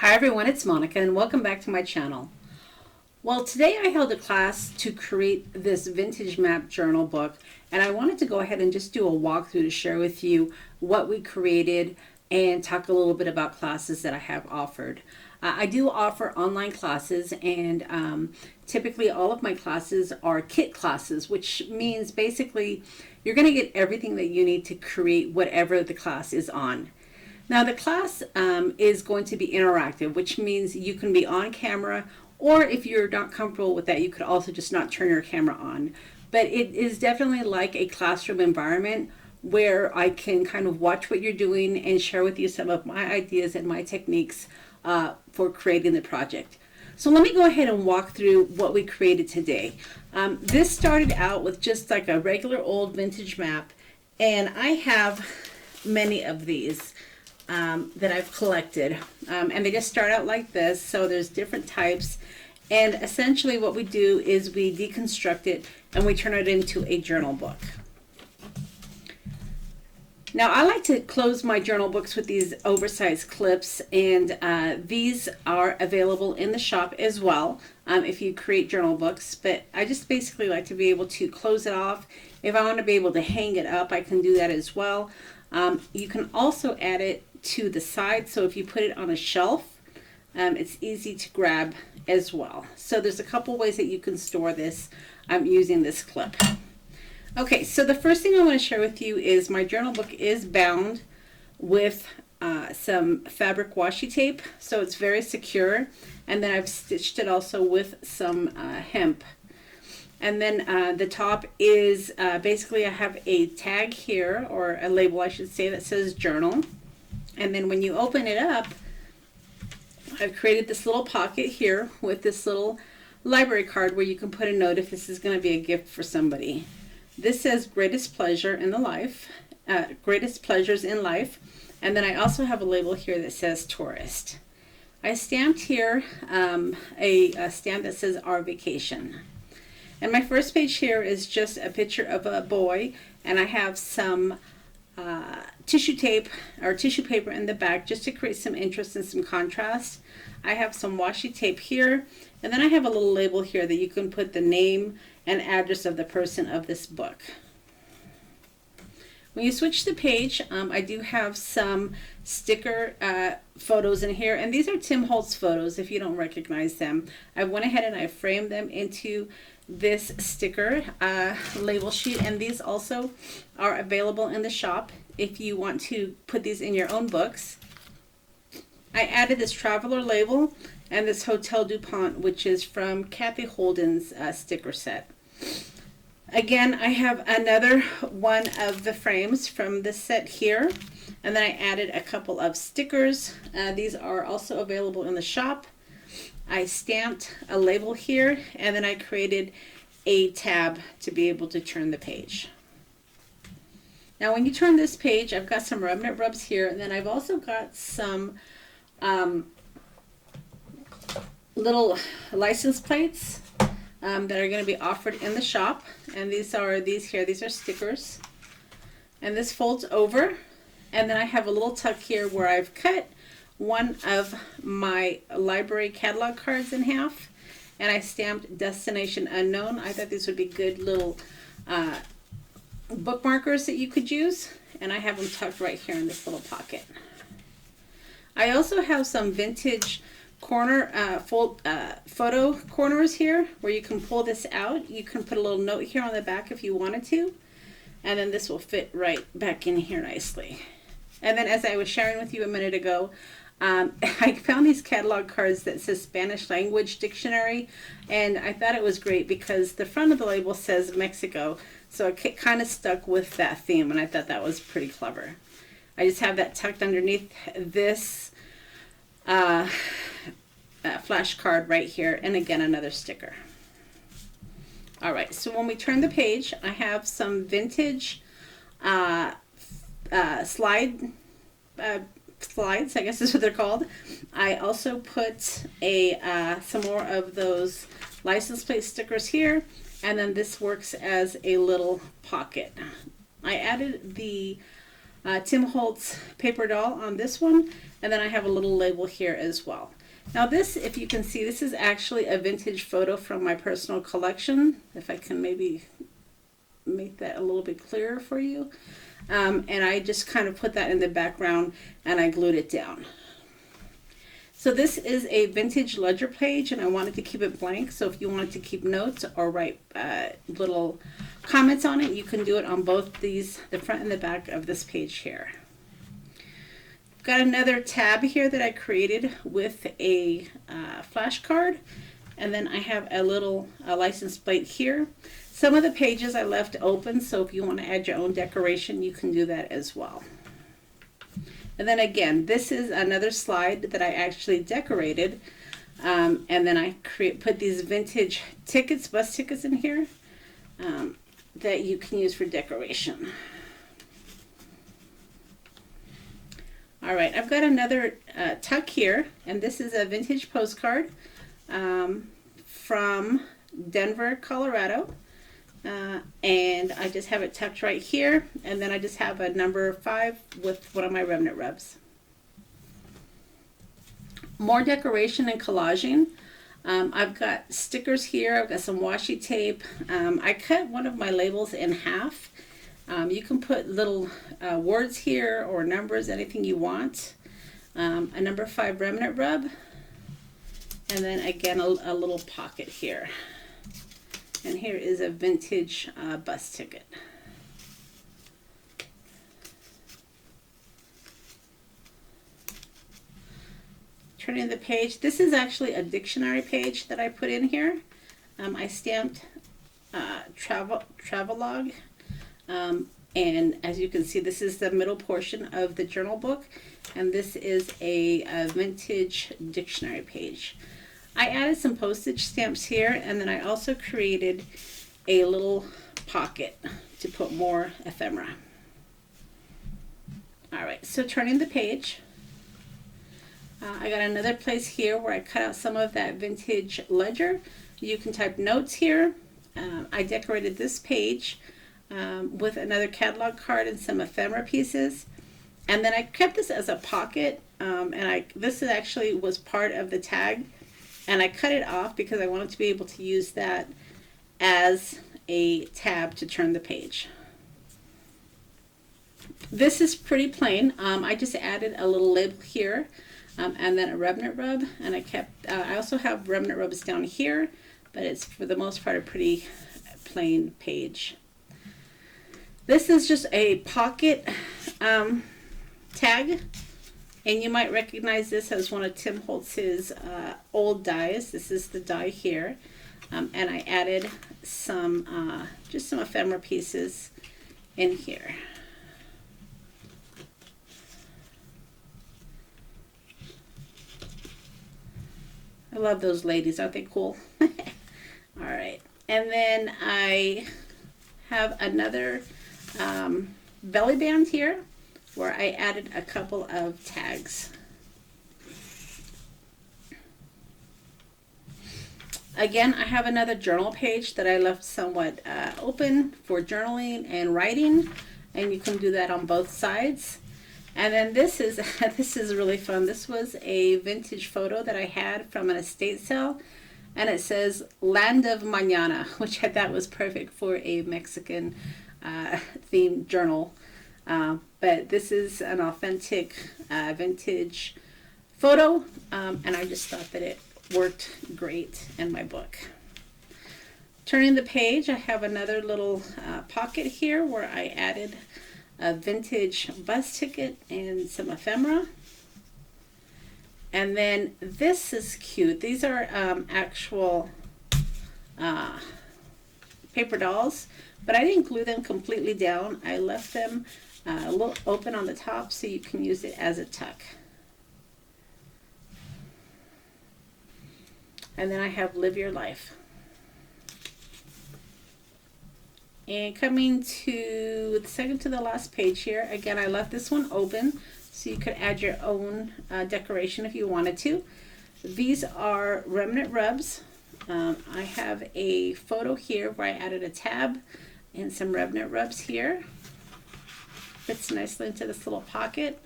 Hi everyone, it's Monica and welcome back to my channel. Well, today I held a class to create this vintage map journal book, and I wanted to go ahead and just do a walkthrough to share with you what we created and talk a little bit about classes that I have offered. I do offer online classes, and typically all of my classes are kit classes, which means basically you're going to get everything that you need to create whatever the class is on. Now the class is going to be interactive, which means you can be on camera, or if you're not comfortable with that, you could also just not turn your camera on. But it is definitely like a classroom environment where I can kind of watch what you're doing and share with you some of my ideas and my techniques for creating the project. So let me go ahead and walk through what we created today. This started out with just like a regular old vintage map, and I have many of these that I've collected, and they just start out like this. So there's different types, and essentially what we do is we deconstruct it and we turn it into a journal book. Now I like to close my journal books with these oversized clips, and these are available in the shop as well if you create journal books, but I just basically like to be able to close it off. If I want to be able to hang it up, I can do that as well. You can also add it to the side, so if you put it on a shelf, it's easy to grab as well. So there's a couple ways that you can store this using this clip. Okay, so the first thing I want to share with you is my journal book is bound with some fabric washi tape, so it's very secure, and then I've stitched it also with some hemp. And then the top is basically I have a tag here, or a label I should say, that says journal. And then when you open it up, I've created this little pocket here with this little library card where you can put a note if this is going to be a gift for somebody. This says greatest pleasure in the life, greatest pleasures in life. And then I also have a label here that says tourist. I stamped here a stamp that says our vacation. And my first page here is just a picture of a boy, and I have some tissue tape or tissue paper in the back just to create some interest and some contrast. I have some washi tape here, and then I have a little label here that you can put the name and address of the person of this book. When you switch the page, I do have some sticker photos in here, and these are Tim Holtz photos if you don't recognize them. I went ahead and I framed them into this sticker label sheet, and these also are available in the shop if you want to put these in your own books. I added this traveler label and this Hotel DuPont, which is from Kathy Holden's sticker set. Again, I have another one of the frames from this set here, and then I added a couple of stickers. These are also available in the shop. I stamped a label here, and then I created a tab to be able to turn the page. Now when you turn this page, I've got some remnant rubs here, and then I've also got some little license plates that are going to be offered in the shop, and these are stickers, and this folds over, and then I have a little tuck here where I've cut one of my library catalog cards in half, and I stamped destination unknown. I thought these would be good little bookmarkers that you could use, and I have them tucked right here in this little pocket. I also have some vintage corner photo corners here where you can pull this out. You can put a little note here on the back if you wanted to, and then this will fit right back in here nicely. And then, as I was sharing with you a minute ago, I found these catalog cards that says Spanish language dictionary, and I thought it was great because the front of the label says Mexico, so it kind of stuck with that theme, and I thought that was pretty clever. I just have that tucked underneath this flash card right here, and again another sticker. All right, so when we turn the page, I have some vintage slides, I guess is what they're called. I also put some more of those license plate stickers here, and then this works as a little pocket. I added the Tim Holtz paper doll on this one, and then I have a little label here as well. Now this, if you can see, this is actually a vintage photo from my personal collection. If I can maybe make that a little bit clearer for you. And I just kind of put that in the background and I glued it down. So this is a vintage ledger page, and I wanted to keep it blank. So if you wanted to keep notes or write little comments on it, you can do it on both these, the front and the back of this page here. Got another tab here that I created with a flashcard, and then I have a little license plate here. Some of the pages I left open, so if you want to add your own decoration, you can do that as well. And then again, this is another slide that I actually decorated, and then I put these vintage tickets, bus tickets in here that you can use for decoration. All right, I've got another tuck here, and this is a vintage postcard from Denver, Colorado. And I just have it tucked right here, and then I just have a number 5 with one of my remnant rubs. More decoration and collaging. I've got stickers here, I've got some washi tape. I cut one of my labels in half. You can put little words here or numbers, anything you want. A number 5 remnant rub, and then again a little pocket here. And here is a vintage bus ticket. Turning the page, this is actually a dictionary page that I put in here. I stamped travelogue, and as you can see, this is the middle portion of the journal book, and this is a vintage dictionary page. I added some postage stamps here, and then I also created a little pocket to put more ephemera. All right, so turning the page, I got another place here where I cut out some of that vintage ledger. You can type notes here. I decorated this page with another catalog card and some ephemera pieces. And then I kept this as a pocket, and this actually was part of the tag. And I cut it off because I wanted to be able to use that as a tab to turn the page. This is pretty plain. I just added a little label here, and then a remnant rub, and I also have remnant rubs down here, but it's for the most part a pretty plain page. This is just a pocket tag. And you might recognize this as one of Tim Holtz's old dies. This is the die here. And I added some, just some ephemera pieces in here. I love those ladies, aren't they cool? All right. And then I have another belly band here, where I added a couple of tags. Again, I have another journal page that I left somewhat open for journaling and writing, and you can do that on both sides. And then this is this is really fun. This was a vintage photo that I had from an estate sale, and it says Land of Mañana, which I thought was perfect for a Mexican themed journal. But this is an authentic vintage photo, and I just thought that it worked great in my book. Turning the page, I have another little pocket here where I added a vintage bus ticket and some ephemera. And then this is cute. These are actual paper dolls, but I didn't glue them completely down. I left them a little open on the top so you can use it as a tuck. And then I have Live Your Life. And coming to the second to the last page here, again, I left this one open so you could add your own decoration if you wanted to. These are remnant rubs. I have a photo here where I added a tab and some remnant rubs here. fits nicely into this little pocket.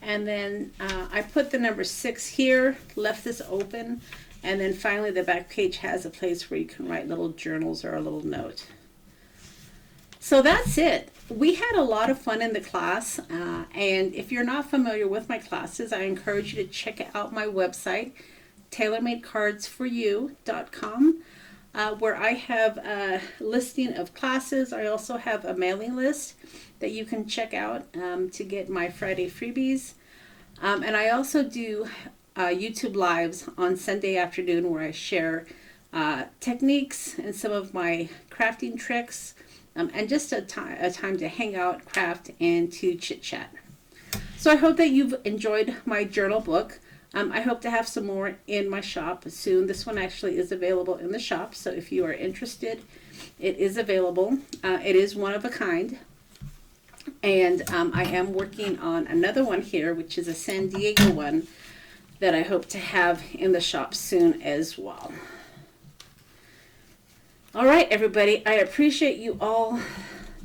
And then I put the number 6 here, left this open, and then finally the back page has a place where you can write little journals or a little note. So that's it. We had a lot of fun in the class, and if you're not familiar with my classes, I encourage you to check out my website, Taylormadecards4u.com, where I have a listing of classes. I also have a mailing list that you can check out to get my Friday freebies. And I also do YouTube lives on Sunday afternoon where I share techniques and some of my crafting tricks, and just a time to hang out, craft, and to chit chat. So I hope that you've enjoyed my journal book. I hope to have some more in my shop soon. This one actually is available in the shop, so if you are interested, it is available. It is one of a kind. And I am working on another one here, which is a San Diego one that I hope to have in the shop soon as well. All right, everybody, I appreciate you all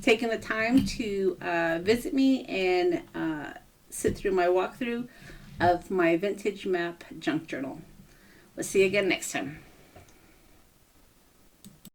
taking the time to visit me and sit through my walkthrough of my vintage map junk journal. We'll see you again next time.